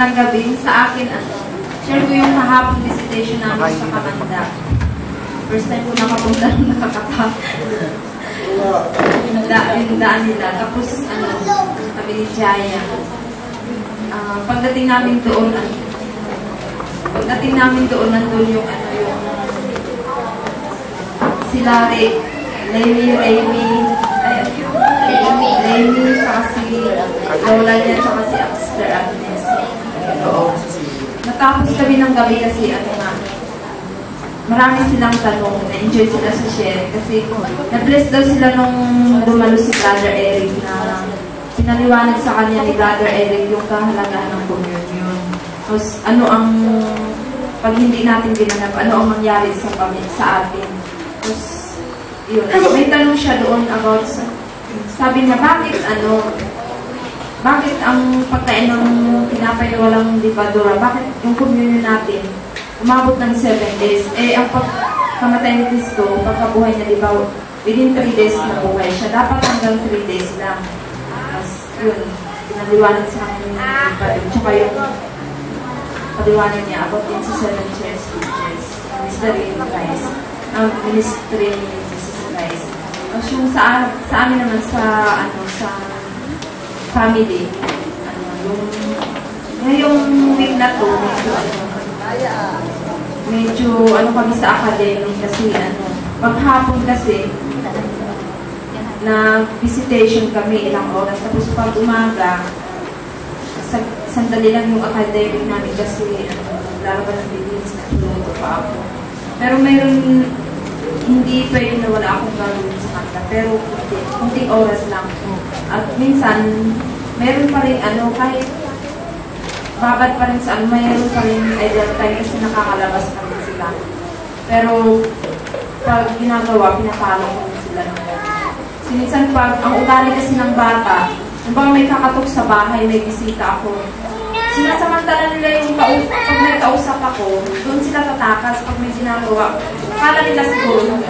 Ang gabi, sa akin, share ko yung kahapon visitation namin sa Kamanda. First time ko nakapunta ng nakakata. Yung daan nila. Tapos, kami ni Jaya. Pagdating namin doon, nandun yung, si Larry, Raymi, saka si Lola niya, saka si Sister Agnes. Natapos kami ng gabi kasi marami silang tanong, na-enjoy sila sa share kasi na-bless daw sila nung dumalo si Brother Eric na pinaliwanag sa kanya ni Brother Eric yung kahalagahan ng communion. Tapos pag hindi natin ginanap, ano ang mangyari sa atin. Tapos yun, may tanong siya doon about sabi niya, bakit ang pagkain ng tinapay na walang libadura, bakit yung communion natin umabot ng 7 days? Ang pagkamatay ni Cristo, pagkabuhay niya, di ba, within 3 days na buhay siya. Dapat hanggang 3 days lang. Tapos, yun, pinaliwanag sa akin yung libadura. Tsaka yung paliwanag niya about din sa 7 church teachers, Ministry in Christ, Ministry in Jesus Christ. Tapos yung sa amin naman sa family, ngayong week na to, medyo kami sa academic kasi maghapon kasi na visitation kami ilang oras, tapos pag umaga sandali lang yung academic namin kasi lalaban ng bibilis na tulungan pa ako. Pero mayroon hindi pwede na wala akong gagawin sa kanila, pero kunting oras lang. At minsan, meron pa rin kahit babad pa rin sa mayroon pa rin idle time kasi nakakalabas pa rin sila. Pero, pag ginagawa, pinapalo ko rin sila. Kasi minsan ang ugali kasi ng bata, bang may kakatok sa bahay, may bisita ako, sinasamantala nila yung pag may kausap ako, doon sila tatakas pag may ginagawa. Akala nila siguro,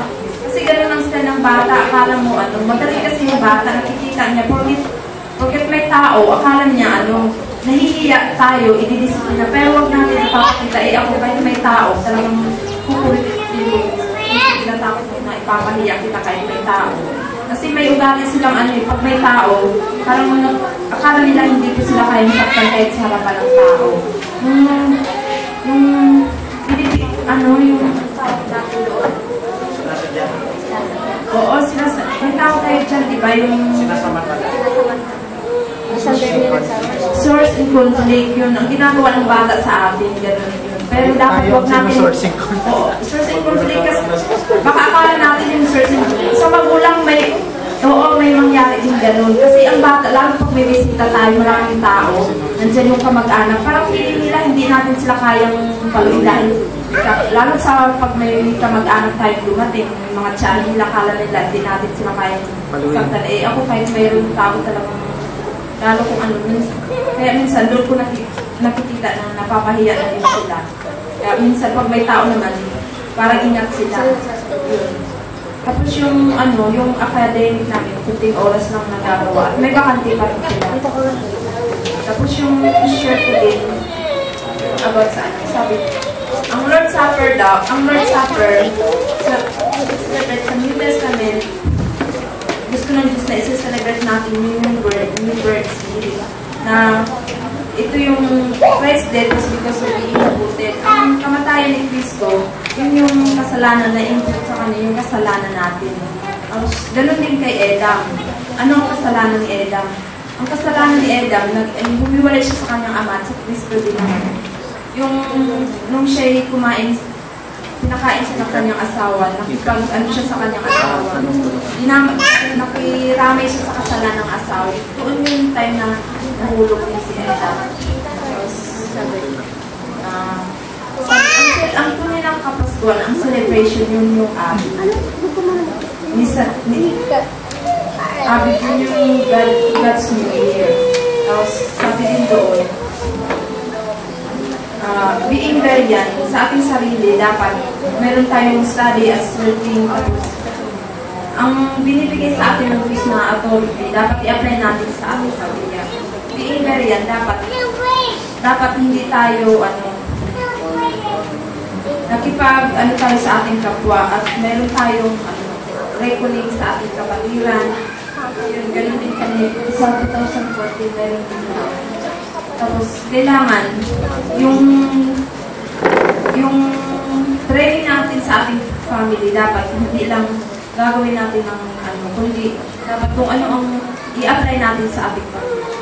kasi gano'n ang style ng bata, akala mo madali kasi yung bata, nakikita niya, porket may tao, akala niya nahihiya tayo, ididisiplina, pero wag natin ipapakita, ako kahit may tao, talagang kukulit din, tinatakot mo na ipapahiya kita kahit may tao. Kasi may ugali silang pag may tao, parang akala nila hindi ko sila kayang saktan kahit sa harapan ng tao. Yung tawag natin doon. Oo, may tawag tayo dyan, di ba? Yung sinasamantala. Source and conflict, yun. Ang ginagawa ng bata sa atin, gano'n yun. Pero dapat huwag natin... source and conflict kasi baka akala natin yung source and conflict. Sa magulang may mangyari din gano'n. Kasi ang bata, lalo pag may bisita tayo, maraming tao, nandiyan yung kamag-anak, parang feeling nila hindi natin sila kayang paluin dahil lalo sa pag may kamag-anak tayo dumating, yung mga tiyan nila, kala nila, hindi natin sila kayang saktan. Ako kahit mayroong tao talagang lalo kung kaya minsan doon ko nakikita na napapahiya na din sila. Kaya minsan pag may tao naman, parang ingat sila. Tapos yung academic namin, 15 oras lang nagagawa. At may bakante pa rin sila. Tapos yung share ko din about sa sabi, ang Lord's Supper sa New Testament, gusto ng Diyos na isa-celebrate natin yung new birth spirit. Na ito yung Christ's death was because of being imputed. Ang kamatayan ni Cristo, yun yung kasalanan na input sa kanya, yung kasalanan natin. Ganun din kay Adam. Ano ang kasalanan ni Adam? Ang kasalanan ni Adam, humiwalay siya sa kanyang ama at sa Cristo din. Nung siya'y kumain, pinakain siya ng kanyang asawa, nakipag-ano siya sa kanyang asawa. Nakiramay siya sa kasalanan ng asawa. Doon yung time na nahulog din si Adam. Ang tunay ng Kapaskuhan, ang celebration yun yung Abi. Abi yun yung God's New Year. Tapos sabi din doon, being Verian, sa ating sarili, dapat meron tayong study as working. Ang binibigay sa atin ng Diyos na authority, dapat i-apply natin sa ating sarili. Being Verian, dapat dapat hindi tayo, tayo sa ating kapwa at meron tayong, reckoning sa ating kapatiran. Yun, ganun din kami. Sa 2014, meron din na. Tapos, kailangan, yung training natin sa ating family, dapat hindi lang gagawin natin ng kundi dapat kung ano ang i-apply natin sa ating family.